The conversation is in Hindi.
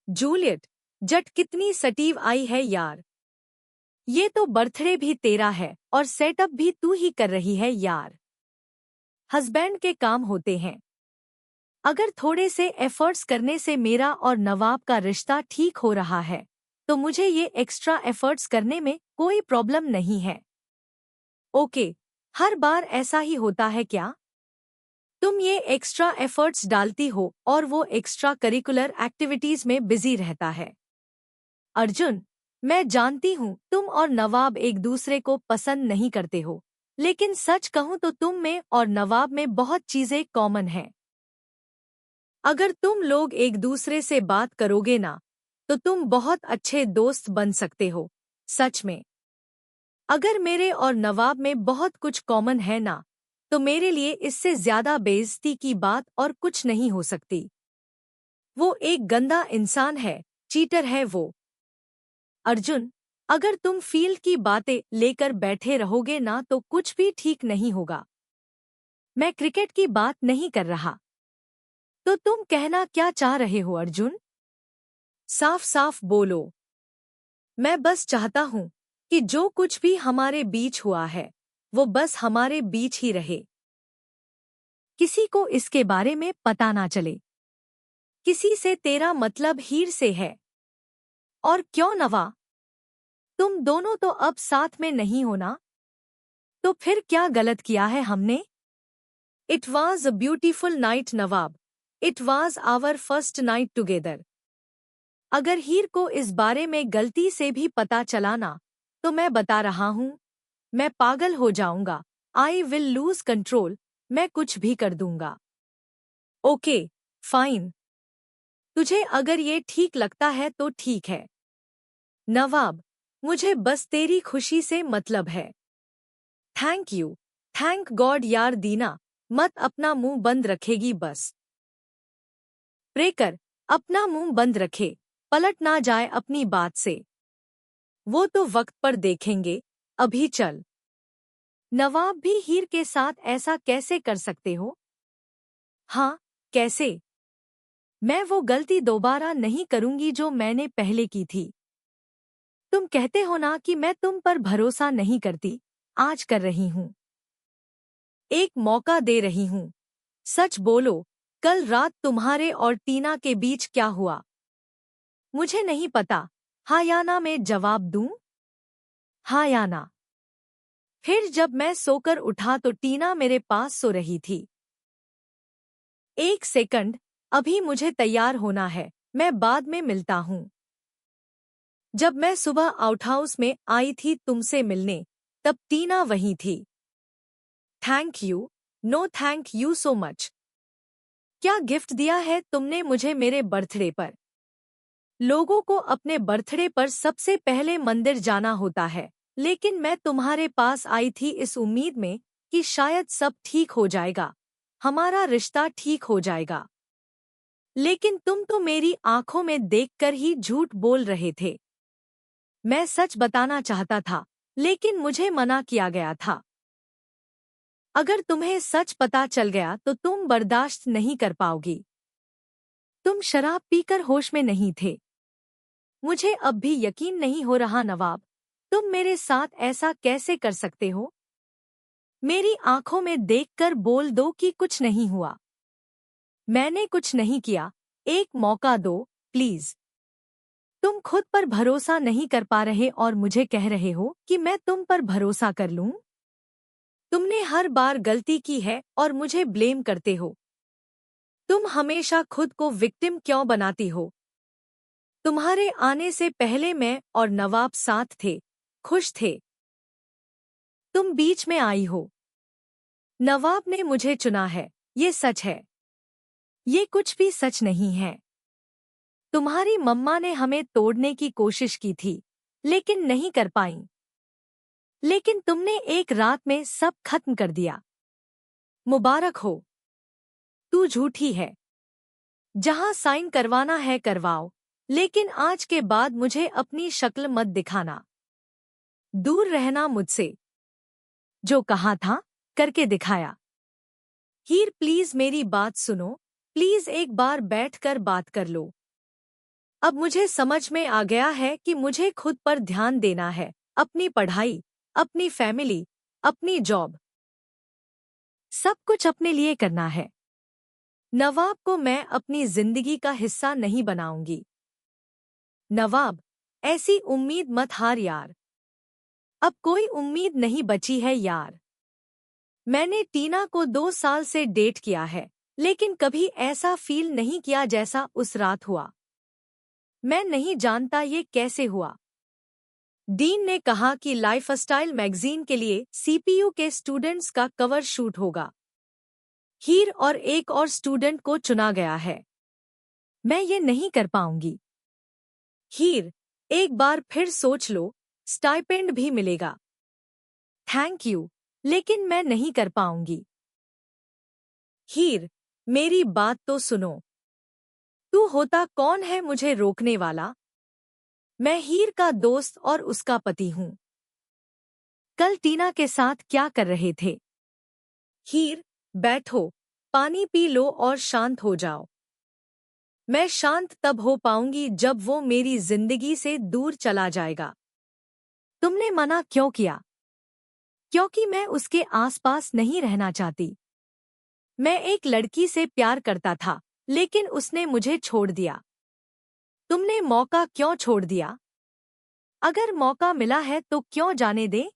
जूलियट, जट कितनी सटीव आई है यार। ये तो बर्थडे भी तेरा है और सेटअप भी तू ही कर रही है यार। हस्बैंड के काम होते हैं। अगर थोड़े से एफर्ट्स करने से मेरा और नवाब का रिश्ता ठीक हो रहा है तो मुझे ये एक्स्ट्रा एफर्ट्स करने में कोई प्रॉब्लम नहीं है। ओके, हर बार ऐसा ही होता है क्या? तुम ये एक्स्ट्रा एफर्ट्स डालती हो और वो एक्स्ट्रा करिकुलर एक्टिविटीज में बिजी रहता है। अर्जुन, मैं जानती हूँ तुम और नवाब एक दूसरे को पसंद नहीं करते हो, लेकिन सच कहूँ तो तुम में और नवाब में बहुत चीजें कॉमन हैं। अगर तुम लोग एक दूसरे से बात करोगे ना तो तुम बहुत अच्छे दोस्त बन सकते हो, सच में। अगर मेरे और नवाब में बहुत कुछ कॉमन है ना तो मेरे लिए इससे ज्यादा बेइज्जती की बात और कुछ नहीं हो सकती। वो एक गंदा इंसान है, चीटर है वो। अर्जुन, अगर तुम फील्ड की बातें लेकर बैठे रहोगे ना तो कुछ भी ठीक नहीं होगा। मैं क्रिकेट की बात नहीं कर रहा। तो तुम कहना क्या चाह रहे हो अर्जुन? साफ साफ बोलो। मैं बस चाहता हूँ कि जो कुछ भी हमारे बीच हुआ है वो बस हमारे बीच ही रहे। किसी को इसके बारे में पता ना चले। किसी से तेरा मतलब हीर से है। और क्यों नवा? तुम दोनों तो अब साथ में नहीं हो ना? तो फिर क्या गलत किया है हमने? It was a beautiful night Nawab. It was our first night together. अगर हीर को इस बारे में गलती से भी पता चला ना तो मैं बता रहा हूँ, मैं पागल हो जाऊंगा। I will lose control. मैं कुछ भी कर दूंगा। Okay, fine. तुझे अगर ये ठीक लगता है तो ठीक है। नवाब, मुझे बस तेरी खुशी से मतलब है। Thank you. थैंक गॉड यार दीना, मत अपना मुंह बंद रखेगी बस। प्रे कर, अपना मुंह बंद रखे, पलट ना जाए अपनी बात से। वो तो वक्त पर देखेंगे, अभी चल। नवाब भी हीर के साथ ऐसा कैसे कर सकते हो? हाँ, कैसे? मैं वो गलती दोबारा नहीं करूंगी जो मैंने पहले की थी। तुम कहते हो ना कि मैं तुम पर भरोसा नहीं करती, आज कर रही हूँ। एक मौका दे रही हूँ। सच बोलो, कल रात तुम्हारे और टीना के बीच क्या हुआ? मुझे नहीं पता। हाँ या ना में जवाब दूं? हाँ या ना? फिर जब मैं सोकर उठा तो टीना मेरे पास सो रही थी। एक सेकंड, अभी मुझे तैयार होना है, मैं बाद में मिलता हूँ। जब मैं सुबह आउटहाउस में आई थी तुमसे मिलने, तब टीना वहीं थी। Thank you. No thank you so much. क्या गिफ्ट दिया है तुमने मुझे मेरे बर्थडे पर? लोगों को अपने बर्थडे पर सबसे पहले मंदिर जाना होता है, लेकिन मैं तुम्हारे पास आई थी इस उम्मीद में कि शायद सब ठीक हो जाएगा, हमारा रिश्ता ठीक हो जाएगा। लेकिन तुम तो मेरी आंखों में देखकर ही झूठ बोल रहे थे। मैं सच बताना चाहता था, लेकिन मुझे मना किया गया था। अगर तुम्हें सच पता चल गया तो तुम बर्दाश्त नहीं कर पाओगी। तुम शराब पीकर होश में नहीं थे। मुझे अब भी यकीन नहीं हो रहा नवाब, तुम मेरे साथ ऐसा कैसे कर सकते हो? मेरी आंखों में देखकर बोल दो कि कुछ नहीं हुआ। मैंने कुछ नहीं किया, एक मौका दो, प्लीज। तुम खुद पर भरोसा नहीं कर पा रहे और मुझे कह रहे हो कि मैं तुम पर भरोसा कर लूं? तुमने हर बार गलती की है और मुझे ब्लेम करते हो। तुम हमेशा खुद को विक्टिम क्यों बनाती हो? तुम्हारे आने से पहले मैं और नवाब साथ थे, खुश थे। तुम बीच में आई हो। नवाब ने मुझे चुना है, ये सच है। ये कुछ भी सच नहीं है। तुम्हारी मम्मा ने हमें तोड़ने की कोशिश की थी, लेकिन नहीं कर पाई। लेकिन तुमने एक रात में सब खत्म कर दिया। मुबारक हो। तू झूठी है। जहां साइन करवाना है करवाओ, लेकिन आज के बाद मुझे अपनी शक्ल मत दिखाना। दूर रहना मुझसे। जो कहा था, करके दिखाया। हीर प्लीज मेरी बात सुनो, प्लीज एक बार बैठकर बात कर लो। अब मुझे समझ में आ गया है कि मुझे खुद पर ध्यान देना है, अपनी पढ़ाई, अपनी फैमिली, अपनी जॉब, सब कुछ अपने लिए करना है। नवाब को मैं अपनी जिंदगी का हिस्सा नहीं बनाऊंगी। नवाब, ऐसी उम्मीद मत हार यार। अब कोई उम्मीद नहीं बची है यार। मैंने टीना को 2 साल से डेट किया है, लेकिन कभी ऐसा फील नहीं किया जैसा उस रात हुआ। मैं नहीं जानता ये कैसे हुआ। डीन ने कहा कि लाइफस्टाइल मैगजीन के लिए सीपीयू के स्टूडेंट्स का कवर शूट होगा। हीर और एक और स्टूडेंट को चुना गया है। मैं ये नहीं कर पाऊंगी। हीर, एक बार फिर सोच लो, स्टाइपेंड भी मिलेगा। थैंक यू, लेकिन मैं नहीं कर पाऊंगी। हीर, मेरी बात तो सुनो। तू होता कौन है मुझे रोकने वाला? मैं हीर का दोस्त और उसका पति हूँ। कल टीना के साथ क्या कर रहे थे? हीर, बैठो, पानी पी लो और शांत हो जाओ। मैं शांत तब हो पाऊंगी जब वो मेरी जिंदगी से दूर चला जाएगा। तुमने मना क्यों किया? क्योंकि मैं उसके आसपास नहीं रहना चाहती। मैं एक लड़की से प्यार करता था, लेकिन उसने मुझे छोड़ दिया। तुमने मौका क्यों छोड़ दिया? अगर मौका मिला है तो क्यों जाने दे?